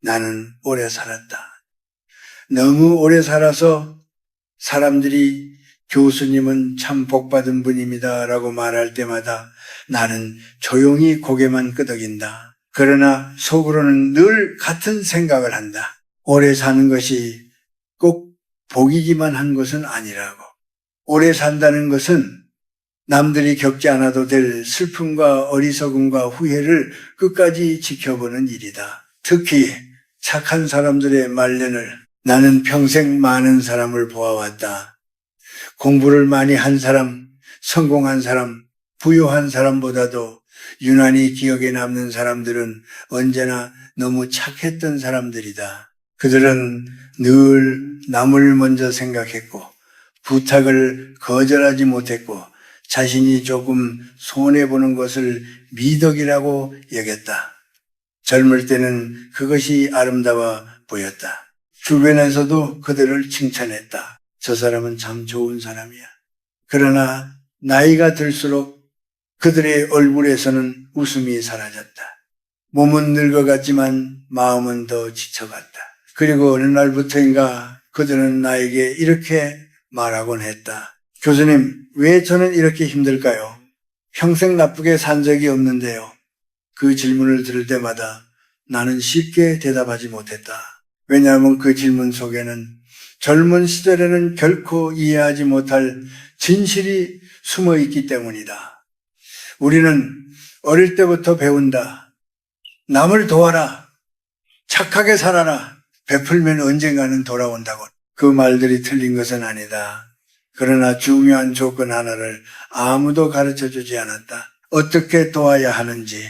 나는 오래 살았다. 너무 오래 살아서 사람들이 교수님은 참 복받은 분입니다 라고 말할 때마다 나는 조용히 고개만 끄덕인다. 그러나 속으로는 늘 같은 생각을 한다. 오래 사는 것이 꼭 복이기만 한 것은 아니라고. 오래 산다는 것은 남들이 겪지 않아도 될 슬픔과 어리석음과 후회를 끝까지 지켜보는 일이다. 특히 착한 사람들의 말년을 나는 평생 많은 사람을 보아왔다. 공부를 많이 한 사람, 성공한 사람, 부유한 사람보다도 유난히 기억에 남는 사람들은 언제나 너무 착했던 사람들이다. 그들은 늘 남을 먼저 생각했고 부탁을 거절하지 못했고 자신이 조금 손해보는 것을 미덕이라고 여겼다. 젊을 때는 그것이 아름다워 보였다. 주변에서도 그들을 칭찬했다. 저 사람은 참 좋은 사람이야. 그러나 나이가 들수록 그들의 얼굴에서는 웃음이 사라졌다. 몸은 늙어갔지만 마음은 더 지쳐갔다. 그리고 어느 날부터인가 그들은 나에게 이렇게 말하곤 했다. 교수님, 왜 저는 이렇게 힘들까요? 평생 나쁘게 산 적이 없는데요. 그 질문을 들을 때마다 나는 쉽게 대답하지 못했다. 왜냐하면 그 질문 속에는 젊은 시절에는 결코 이해하지 못할 진실이 숨어 있기 때문이다. 우리는 어릴 때부터 배운다. 남을 도와라. 착하게 살아라. 베풀면 언젠가는 돌아온다고. 그 말들이 틀린 것은 아니다. 그러나 중요한 조건 하나를 아무도 가르쳐주지 않았다. 어떻게 도와야 하는지,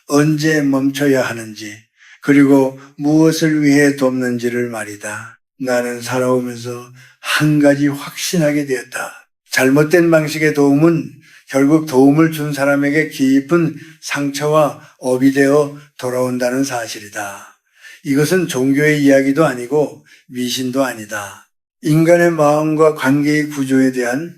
언제 멈춰야 하는지, 그리고 무엇을 위해 돕는지를 말이다. 나는 살아오면서 한 가지 확신하게 되었다. 잘못된 방식의 도움은 결국 도움을 준 사람에게 깊은 상처와 업이 되어 돌아온다는 사실이다. 이것은 종교의 이야기도 아니고 미신도 아니다. 인간의 마음과 관계의 구조에 대한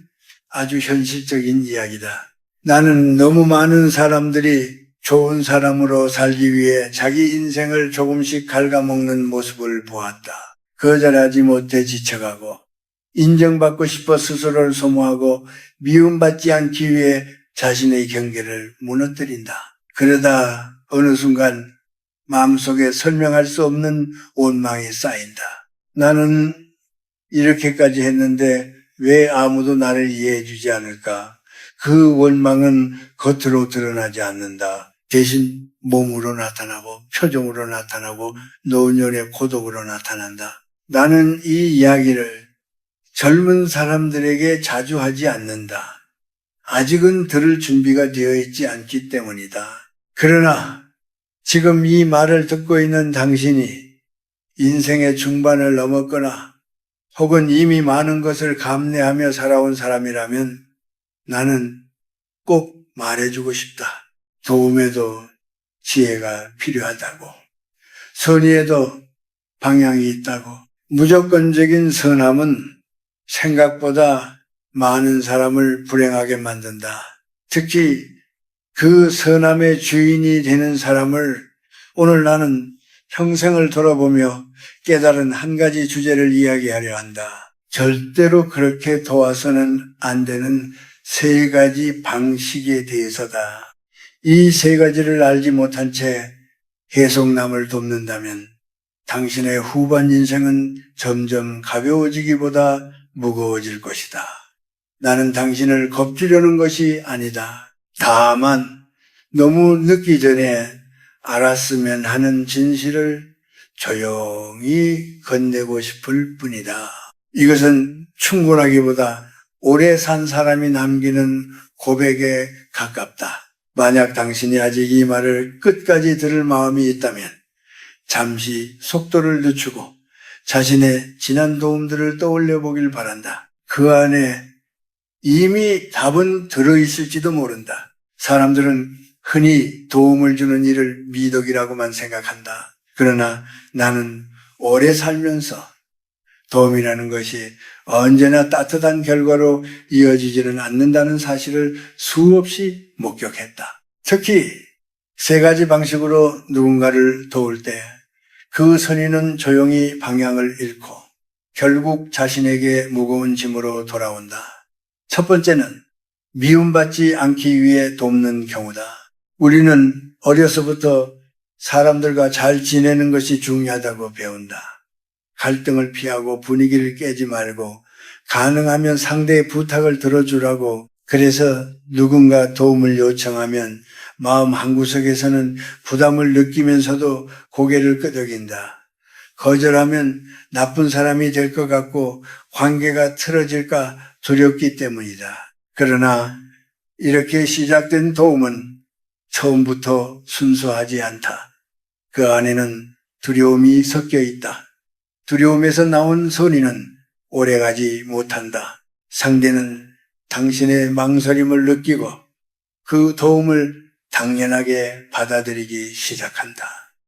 아주 현실적인 이야기다. 나는 너무 많은 사람들이 좋은 사람으로 살기 위해 자기 인생을 조금씩 갉아먹는 모습을 보았다. 거절하지 못해 지쳐가고 인정받고 싶어 스스로를 소모하고 미움받지 않기 위해 자신의 경계를 무너뜨린다. 그러다 어느 순간 마음속에 설명할 수 없는 원망이 쌓인다. 나는 이렇게까지 했는데 왜 아무도 나를 이해해 주지 않을까? 그 원망은 겉으로 드러나지 않는다. 대신 몸으로 나타나고 표정으로 나타나고 노년의 고독으로 나타난다. 나는 이 이야기를 젊은 사람들에게 자주 하지 않는다. 아직은 들을 준비가 되어 있지 않기 때문이다. 그러나 지금 이 말을 듣고 있는 당신이 인생의 중반을 넘었거나 혹은 이미 많은 것을 감내하며 살아온 사람이라면 나는 꼭 말해주고 싶다. 도움에도 지혜가 필요하다고. 선의에도 방향이 있다고. 무조건적인 선함은 생각보다 많은 사람을 불행하게 만든다. 특히 그 선함의 주인이 되는 사람을 오늘 나는 평생을 돌아보며 깨달은 한 가지 주제를 이야기하려 한다. 절대로 그렇게 도와서는 안 되는 세 가지 방식에 대해서다. 이 세 가지를 알지 못한 채 계속 남을 돕는다면 당신의 후반 인생은 점점 가벼워지기보다 무거워질 것이다. 나는 당신을 겁주려는 것이 아니다. 다만 너무 늦기 전에 알았으면 하는 진실을 조용히 건네고 싶을 뿐이다. 이것은 충분하기보다 오래 산 사람이 남기는 고백에 가깝다. 만약 당신이 아직 이 말을 끝까지 들을 마음이 있다면 잠시 속도를 늦추고 자신의 지난 도움들을 떠올려 보길 바란다. 그 안에 이미 답은 들어있을지도 모른다. 사람들은 흔히 도움을 주는 일을 미덕이라고만 생각한다. 그러나 나는 오래 살면서 도움이라는 것이 언제나 따뜻한 결과로 이어지지는 않는다는 사실을 수없이 목격했다. 특히 세 가지 방식으로 누군가를 도울 때 그 선인은 조용히 방향을 잃고 결국 자신에게 무거운 짐으로 돌아온다. 첫 번째는 미움받지 않기 위해 돕는 경우다. 우리는 어려서부터 사람들과 잘 지내는 것이 중요하다고 배운다. 갈등을 피하고 분위기를 깨지 말고 가능하면 상대의 부탁을 들어주라고. 그래서 누군가 도움을 요청하면 마음 한구석에서는 부담을 느끼면서도 고개를 끄덕인다. 거절하면 나쁜 사람이 될 것 같고 관계가 틀어질까 두렵기 때문이다. 그러나 이렇게 시작된 도움은 처음부터 순수하지 않다. 그 안에는 두려움이 섞여 있다. 두려움에서 나온 선의는 오래가지 못한다. 상대는 당신의 망설임을 느끼고 그 도움을 당연하게 받아들이기 시작한다.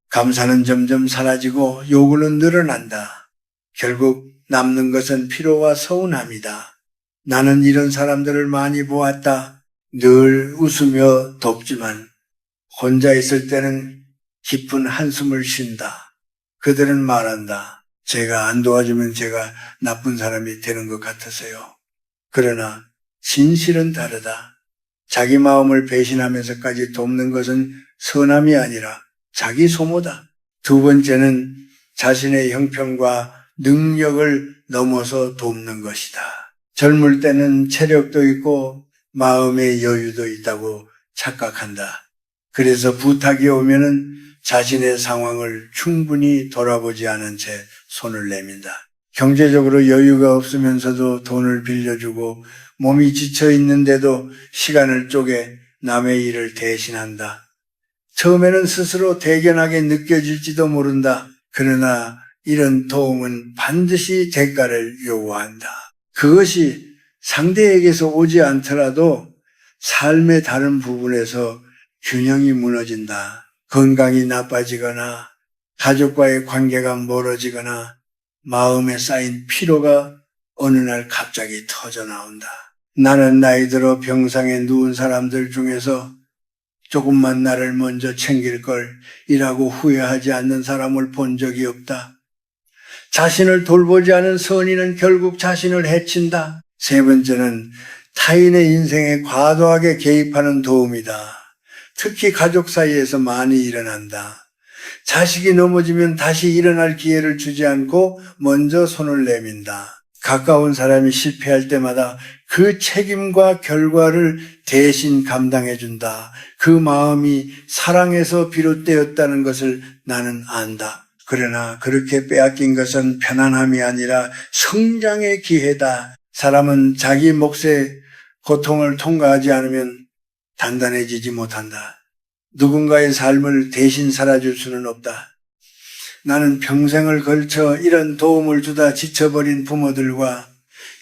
감사는 점점 사라지고 요구는 늘어난다. 결국 남는 것은 피로와 서운함이다. 나는 이런 사람들을 많이 보았다. 늘 웃으며 돕지만 혼자 있을 때는 깊은 한숨을 쉰다. 그들은 말한다. 제가 안 도와주면 제가 나쁜 사람이 되는 것 같아서요. 그러나 진실은 다르다. 자기 마음을 배신하면서까지 돕는 것은 선함이 아니라 자기 소모다. 두 번째는 자신의 형편과 능력을 넘어서 돕는 것이다. 젊을 때는 체력도 있고 마음의 여유도 있다고 착각한다. 그래서 부탁이 오면은 자신의 상황을 충분히 돌아보지 않은 채 손을 내민다. 경제적으로 여유가 없으면서도 돈을 빌려주고 몸이 지쳐 있는데도 시간을 쪼개 남의 일을 대신한다. 처음에는 스스로 대견하게 느껴질지도 모른다. 그러나 이런 도움은 반드시 대가를 요구한다. 그것이 상대에게서 오지 않더라도 삶의 다른 부분에서 균형이 무너진다. 건강이 나빠지거나 가족과의 관계가 멀어지거나 마음에 쌓인 피로가 어느 날 갑자기 터져 나온다. 나는 나이 들어 병상에 누운 사람들 중에서 조금만 나를 먼저 챙길 걸 이라고 후회하지 않는 사람을 본 적이 없다. 자신을 돌보지 않은 선의는 결국 자신을 해친다. 세 번째는 타인의 인생에 과도하게 개입하는 도움이다. 특히 가족 사이에서 많이 일어난다. 자식이 넘어지면 다시 일어날 기회를 주지 않고 먼저 손을 내민다. 가까운 사람이 실패할 때마다 그 책임과 결과를 대신 감당해준다. 그 마음이 사랑에서 비롯되었다는 것을 나는 안다. 그러나 그렇게 빼앗긴 것은 편안함이 아니라 성장의 기회다. 사람은 자기 몫의 고통을 통과하지 않으면 단단해지지 못한다. 누군가의 삶을 대신 살아줄 수는 없다. 나는 평생을 걸쳐 이런 도움을 주다 지쳐버린 부모들과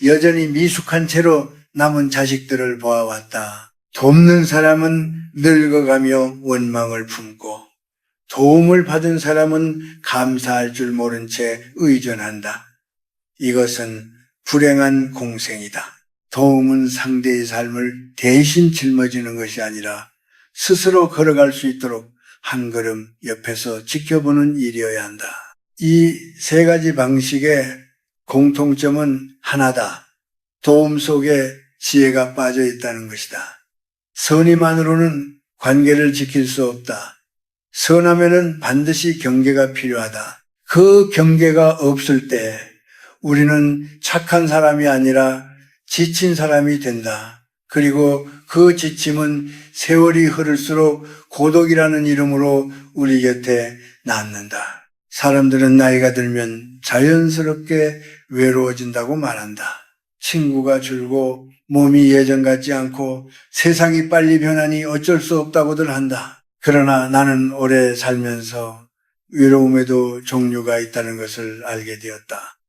여전히 미숙한 채로 남은 자식들을 보아왔다. 돕는 사람은 늙어가며 원망을 품고 도움을 받은 사람은 감사할 줄 모른 채 의존한다. 이것은 불행한 공생이다. 도움은 상대의 삶을 대신 짊어지는 것이 아니라 스스로 걸어갈 수 있도록 한 걸음 옆에서 지켜보는 일이어야 한다. 이 세 가지 방식의 공통점은 하나다. 도움 속에 지혜가 빠져 있다는 것이다. 선의만으로는 관계를 지킬 수 없다. 선하면은 반드시 경계가 필요하다. 그 경계가 없을 때 우리는 착한 사람이 아니라 지친 사람이 된다. 그리고 그 지침은 세월이 흐를수록 고독이라는 이름으로 우리 곁에 남는다. 사람들은 나이가 들면 자연스럽게 외로워진다고 말한다. 친구가 줄고 몸이 예전 같지 않고 세상이 빨리 변하니 어쩔 수 없다고들 한다. 그러나 나는 오래 살면서 외로움에도 종류가 있다는 것을 알게 되었다.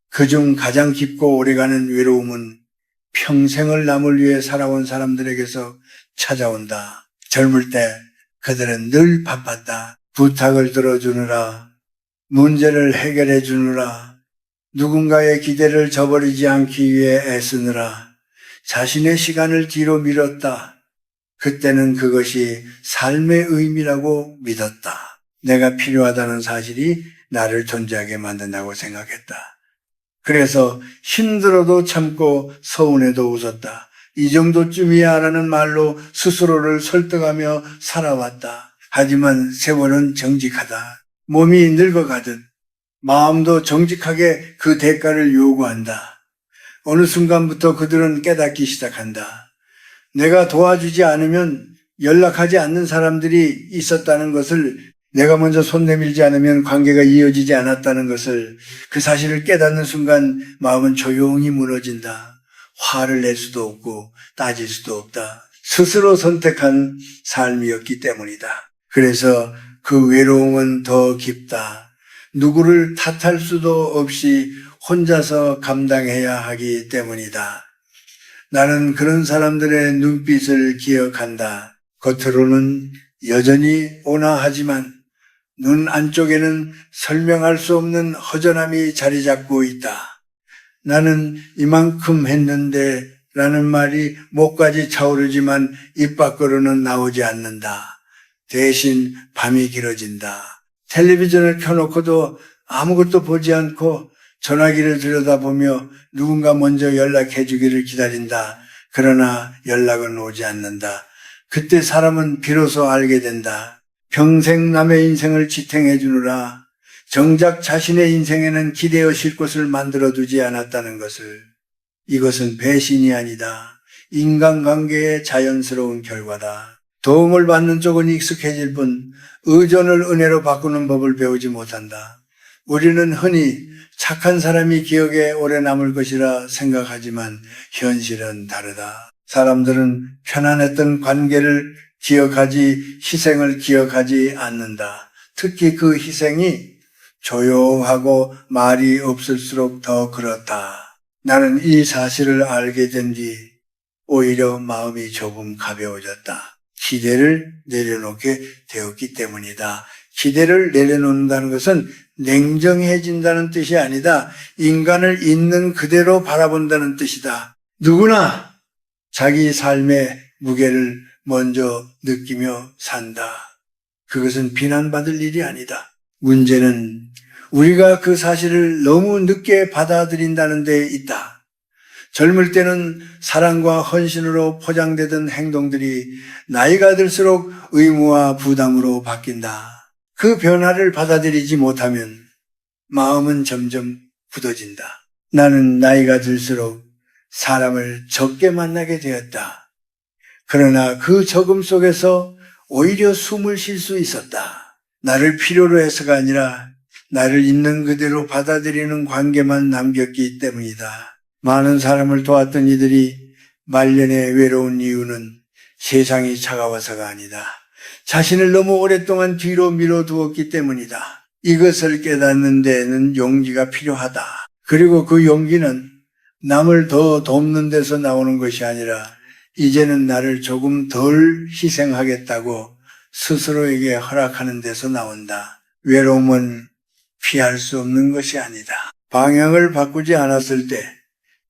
그중 가장 깊고 오래가는 외로움은 평생을 남을 위해 살아온 사람들에게서 찾아온다. 젊을 때 그들은 늘 바빴다. 부탁을 들어주느라, 문제를 해결해 주느라, 누군가의 기대를 저버리지 않기 위해 애쓰느라 자신의 시간을 뒤로 미뤘다. 그때는 그것이 삶의 의미라고 믿었다. 내가 필요하다는 사실이 나를 존재하게 만든다고 생각했다. 그래서 힘들어도 참고 서운해도 웃었다. 이 정도쯤이야 라는 말로 스스로를 설득하며 살아왔다. 하지만 세월은 정직하다. 몸이 늙어가듯 마음도 정직하게 그 대가를 요구한다. 어느 순간부터 그들은 깨닫기 시작한다. 내가 도와주지 않으면 연락하지 않는 사람들이 있었다는 것을, 내가 먼저 손 내밀지 않으면 관계가 이어지지 않았다는 것을, 그 사실을 깨닫는 순간 마음은 조용히 무너진다. 화를 낼 수도 없고 따질 수도 없다. 스스로 선택한 삶이었기 때문이다. 그래서 그 외로움은 더 깊다. 누구를 탓할 수도 없이 혼자서 감당해야 하기 때문이다. 나는 그런 사람들의 눈빛을 기억한다. 겉으로는 여전히 온화하지만 눈 안쪽에는 설명할 수 없는 허전함이 자리 잡고 있다. 나는 이만큼 했는데 라는 말이 목까지 차오르지만 입 밖으로는 나오지 않는다. 대신 밤이 길어진다. 텔레비전을 켜놓고도 아무것도 보지 않고 전화기를 들여다보며 누군가 먼저 연락해 주기를 기다린다. 그러나 연락은 오지 않는다. 그때 사람은 비로소 알게 된다. 평생 남의 인생을 지탱해 주느라 정작 자신의 인생에는 기대어 실 곳을 만들어두지 않았다는 것을. 이것은 배신이 아니다. 인간관계의 자연스러운 결과다. 도움을 받는 쪽은 익숙해질 뿐 의존을 은혜로 바꾸는 법을 배우지 못한다. 우리는 흔히 착한 사람이 기억에 오래 남을 것이라 생각하지만 현실은 다르다. 사람들은 편안했던 관계를 기억하지 희생을 기억하지 않는다. 특히 그 희생이 조용하고 말이 없을수록 더 그렇다. 나는 이 사실을 알게 된 뒤 오히려 마음이 조금 가벼워졌다. 기대를 내려놓게 되었기 때문이다. 기대를 내려놓는다는 것은 냉정해진다는 뜻이 아니다. 인간을 있는 그대로 바라본다는 뜻이다. 누구나 자기 삶의 무게를 먼저 느끼며 산다. 그것은 비난받을 일이 아니다. 문제는 우리가 그 사실을 너무 늦게 받아들인다는 데 있다. 젊을 때는 사랑과 헌신으로 포장되던 행동들이 나이가 들수록 의무와 부담으로 바뀐다. 그 변화를 받아들이지 못하면 마음은 점점 굳어진다. 나는 나이가 들수록 사람을 적게 만나게 되었다. 그러나 그 적음 속에서 오히려 숨을 쉴 수 있었다. 나를 필요로 해서가 아니라 나를 있는 그대로 받아들이는 관계만 남겼기 때문이다. 많은 사람을 도왔던 이들이 말년에 외로운 이유는 세상이 차가워서가 아니다. 자신을 너무 오랫동안 뒤로 밀어두었기 때문이다. 이것을 깨닫는 데에는 용기가 필요하다. 그리고 그 용기는 남을 더 돕는 데서 나오는 것이 아니라 이제는 나를 조금 덜 희생하겠다고 스스로에게 허락하는 데서 나온다. 외로움은 피할 수 없는 것이 아니다. 방향을 바꾸지 않았을 때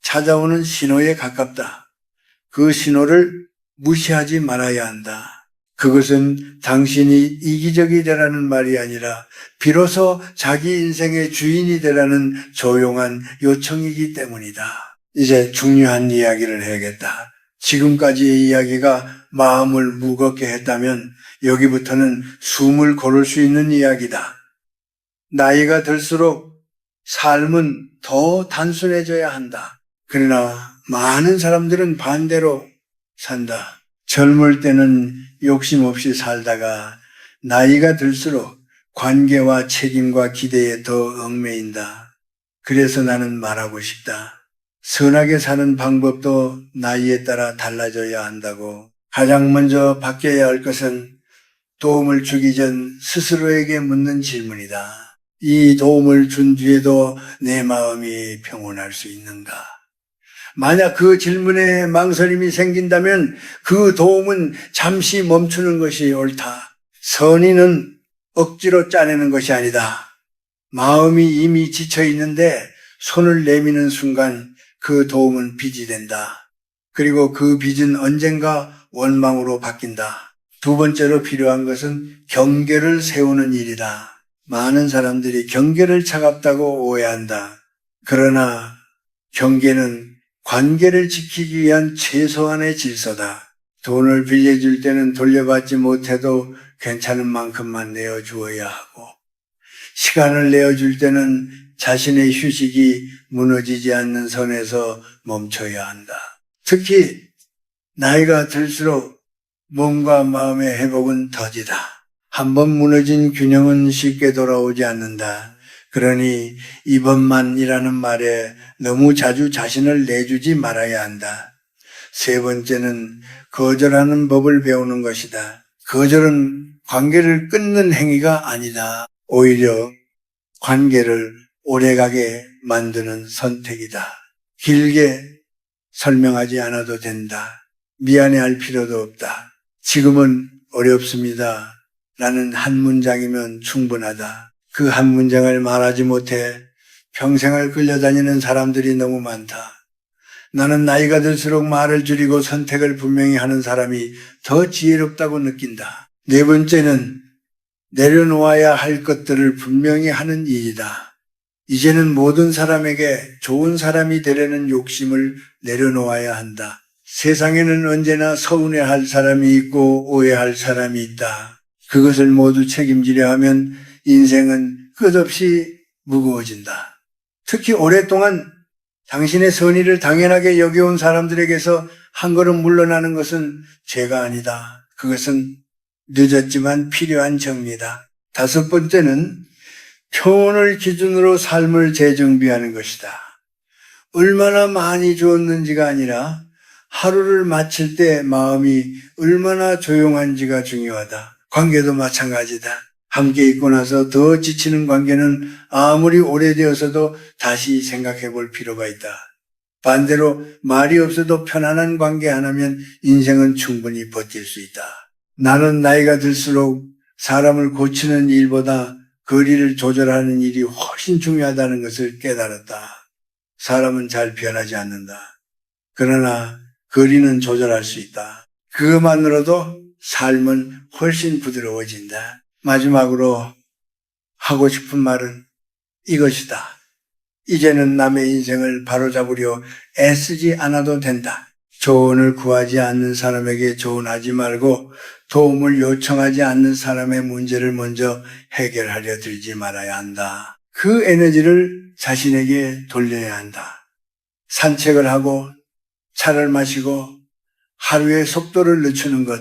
찾아오는 신호에 가깝다. 그 신호를 무시하지 말아야 한다. 그것은 당신이 이기적이 되라는 말이 아니라 비로소 자기 인생의 주인이 되라는 조용한 요청이기 때문이다. 이제 중요한 이야기를 해야겠다. 지금까지의 이야기가 마음을 무겁게 했다면 여기부터는 숨을 고를 수 있는 이야기다. 나이가 들수록 삶은 더 단순해져야 한다. 그러나 많은 사람들은 반대로 산다. 젊을 때는 욕심 없이 살다가 나이가 들수록 관계와 책임과 기대에 더 얽매인다. 그래서 나는 말하고 싶다. 선하게 사는 방법도 나이에 따라 달라져야 한다고. 가장 먼저 바뀌어야 할 것은 도움을 주기 전 스스로에게 묻는 질문이다. 이 도움을 준 뒤에도 내 마음이 평온할 수 있는가? 만약 그 질문에 망설임이 생긴다면 그 도움은 잠시 멈추는 것이 옳다. 선의는 억지로 짜내는 것이 아니다. 마음이 이미 지쳐 있는데 손을 내미는 순간 그 도움은 빚이 된다. 그리고 그 빚은 언젠가 원망으로 바뀐다. 두 번째로 필요한 것은 경계를 세우는 일이다. 많은 사람들이 경계를 차갑다고 오해한다. 그러나 경계는 관계를 지키기 위한 최소한의 질서다. 돈을 빌려줄 때는 돌려받지 못해도 괜찮은 만큼만 내어주어야 하고, 시간을 내어줄 때는 자신의 휴식이 무너지지 않는 선에서 멈춰야 한다. 특히 나이가 들수록 몸과 마음의 회복은 더디다. 한번 무너진 균형은 쉽게 돌아오지 않는다. 그러니 이번만이라는 말에 너무 자주 자신을 내주지 말아야 한다. 세 번째는 거절하는 법을 배우는 것이다. 거절은 관계를 끊는 행위가 아니다. 오히려 관계를 오래가게 만드는 선택이다. 길게 설명하지 않아도 된다. 미안해할 필요도 없다. 지금은 어렵습니다. 라는 한 문장이면 충분하다. 그 한 문장을 말하지 못해 평생을 끌려다니는 사람들이 너무 많다. 나는 나이가 들수록 말을 줄이고 선택을 분명히 하는 사람이 더 지혜롭다고 느낀다. 네 번째는 내려놓아야 할 것들을 분명히 하는 일이다. 이제는 모든 사람에게 좋은 사람이 되려는 욕심을 내려놓아야 한다. 세상에는 언제나 서운해할 사람이 있고 오해할 사람이 있다. 그것을 모두 책임지려 하면 인생은 끝없이 무거워진다. 특히 오랫동안 당신의 선의를 당연하게 여겨온 사람들에게서 한 걸음 물러나는 것은 죄가 아니다. 그것은 늦었지만 필요한 정리다. 다섯 번째는 표현을 기준으로 삶을 재정비하는 것이다. 얼마나 많이 주었는지가 아니라 하루를 마칠 때 마음이 얼마나 조용한지가 중요하다. 관계도 마찬가지다. 함께 있고 나서 더 지치는 관계는 아무리 오래되어서도 다시 생각해 볼 필요가 있다. 반대로 말이 없어도 편안한 관계 하나면 인생은 충분히 버틸 수 있다. 나는 나이가 들수록 사람을 고치는 일보다 거리를 조절하는 일이 훨씬 중요하다는 것을 깨달았다. 사람은 잘 변하지 않는다. 그러나 거리는 조절할 수 있다. 그것만으로도 삶은 훨씬 부드러워진다. 마지막으로 하고 싶은 말은 이것이다. 이제는 남의 인생을 바로잡으려 애쓰지 않아도 된다. 조언을 구하지 않는 사람에게 조언하지 말고 도움을 요청하지 않는 사람의 문제를 먼저 해결하려 들지 말아야 한다. 그 에너지를 자신에게 돌려야 한다. 산책을 하고 차를 마시고 하루의 속도를 늦추는 것,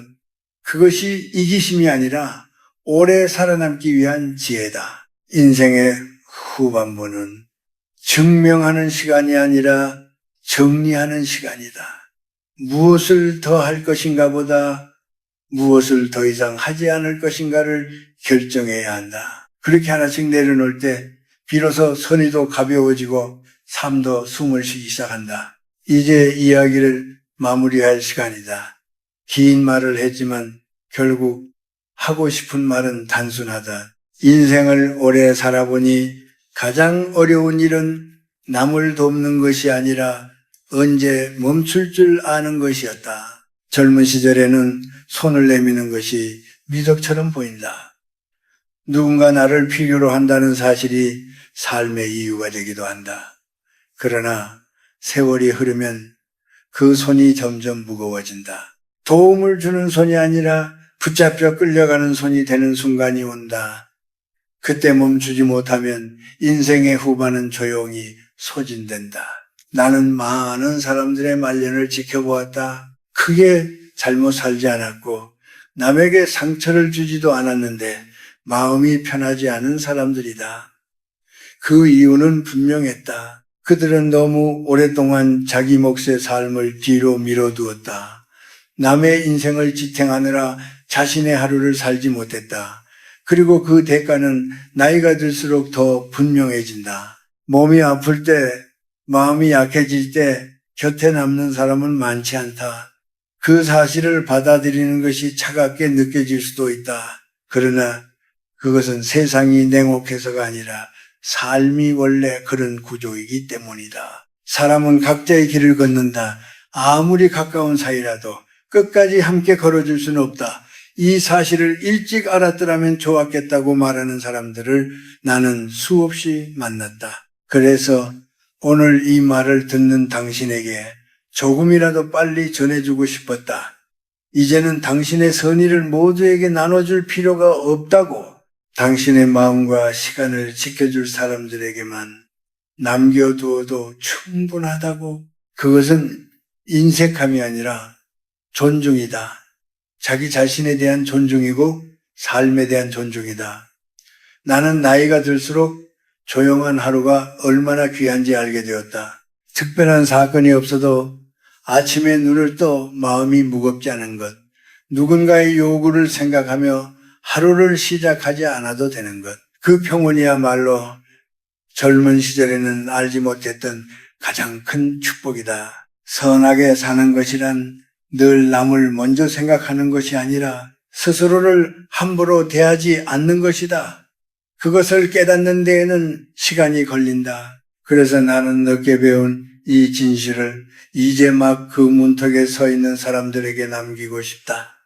그것이 이기심이 아니라 오래 살아남기 위한 지혜다. 인생의 후반부는 증명하는 시간이 아니라 정리하는 시간이다. 무엇을 더 할 것인가 보다 무엇을 더 이상 하지 않을 것인가를 결정해야 한다. 그렇게 하나씩 내려놓을 때 비로소 선의도 가벼워지고 삶도 숨을 쉬기 시작한다. 이제 이야기를 마무리할 시간이다. 긴 말을 했지만 결국 하고 싶은 말은 단순하다. 인생을 오래 살아보니 가장 어려운 일은 남을 돕는 것이 아니라 언제 멈출 줄 아는 것이었다. 젊은 시절에는 손을 내미는 것이 미덕처럼 보인다. 누군가 나를 필요로 한다는 사실이 삶의 이유가 되기도 한다. 그러나 세월이 흐르면 그 손이 점점 무거워진다. 도움을 주는 손이 아니라 붙잡혀 끌려가는 손이 되는 순간이 온다. 그때 멈추지 못하면 인생의 후반은 조용히 소진된다. 나는 많은 사람들의 말년을 지켜보았다. 크게 잘못 살지 않았고 남에게 상처를 주지도 않았는데 마음이 편하지 않은 사람들이다. 그 이유는 분명했다. 그들은 너무 오랫동안 자기 몫의 삶을 뒤로 밀어두었다. 남의 인생을 지탱하느라 자신의 하루를 살지 못했다. 그리고 그 대가는 나이가 들수록 더 분명해진다. 몸이 아플 때, 마음이 약해질 때 곁에 남는 사람은 많지 않다. 그 사실을 받아들이는 것이 차갑게 느껴질 수도 있다. 그러나 그것은 세상이 냉혹해서가 아니라 삶이 원래 그런 구조이기 때문이다. 사람은 각자의 길을 걷는다. 아무리 가까운 사이라도 끝까지 함께 걸어줄 수는 없다. 이 사실을 일찍 알았더라면 좋았겠다고 말하는 사람들을 나는 수없이 만났다. 그래서 오늘 이 말을 듣는 당신에게 조금이라도 빨리 전해주고 싶었다. 이제는 당신의 선의를 모두에게 나눠줄 필요가 없다고, 당신의 마음과 시간을 지켜줄 사람들에게만 남겨두어도 충분하다고. 그것은 인색함이 아니라 존중이다. 자기 자신에 대한 존중이고 삶에 대한 존중이다. 나는 나이가 들수록 조용한 하루가 얼마나 귀한지 알게 되었다. 특별한 사건이 없어도 아침에 눈을 떠 마음이 무겁지 않은 것, 누군가의 요구를 생각하며 하루를 시작하지 않아도 되는 것, 그 평온이야말로 젊은 시절에는 알지 못했던 가장 큰 축복이다. 선하게 사는 것이란 늘 남을 먼저 생각하는 것이 아니라 스스로를 함부로 대하지 않는 것이다. 그것을 깨닫는 데에는 시간이 걸린다. 그래서 나는 늦게 배운 이 진실을 이제 막 그 문턱에 서 있는 사람들에게 남기고 싶다.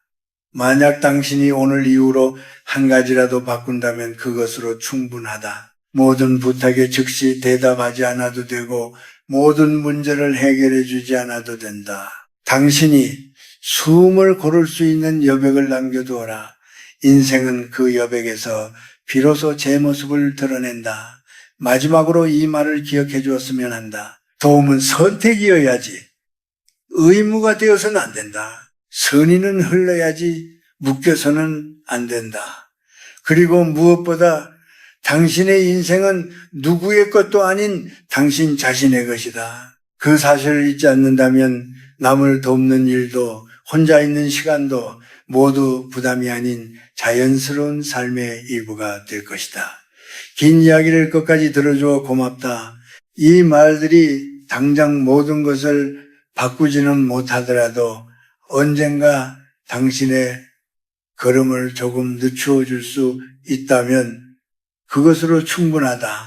만약 당신이 오늘 이후로 한 가지라도 바꾼다면 그것으로 충분하다. 모든 부탁에 즉시 대답하지 않아도 되고 모든 문제를 해결해 주지 않아도 된다. 당신이 숨을 고를 수 있는 여백을 남겨두어라. 인생은 그 여백에서 비로소 제 모습을 드러낸다. 마지막으로 이 말을 기억해 주었으면 한다. 도움은 선택이어야지 의무가 되어서는 안 된다. 선의는 흘러야지 묶여서는 안 된다. 그리고 무엇보다 당신의 인생은 누구의 것도 아닌 당신 자신의 것이다. 그 사실을 잊지 않는다면 남을 돕는 일도 혼자 있는 시간도 모두 부담이 아닌 자연스러운 삶의 일부가 될 것이다. 긴 이야기를 끝까지 들어줘 고맙다. 이 말들이 당장 모든 것을 바꾸지는 못하더라도 언젠가 당신의 걸음을 조금 늦추어 줄 수 있다면 그것으로 충분하다.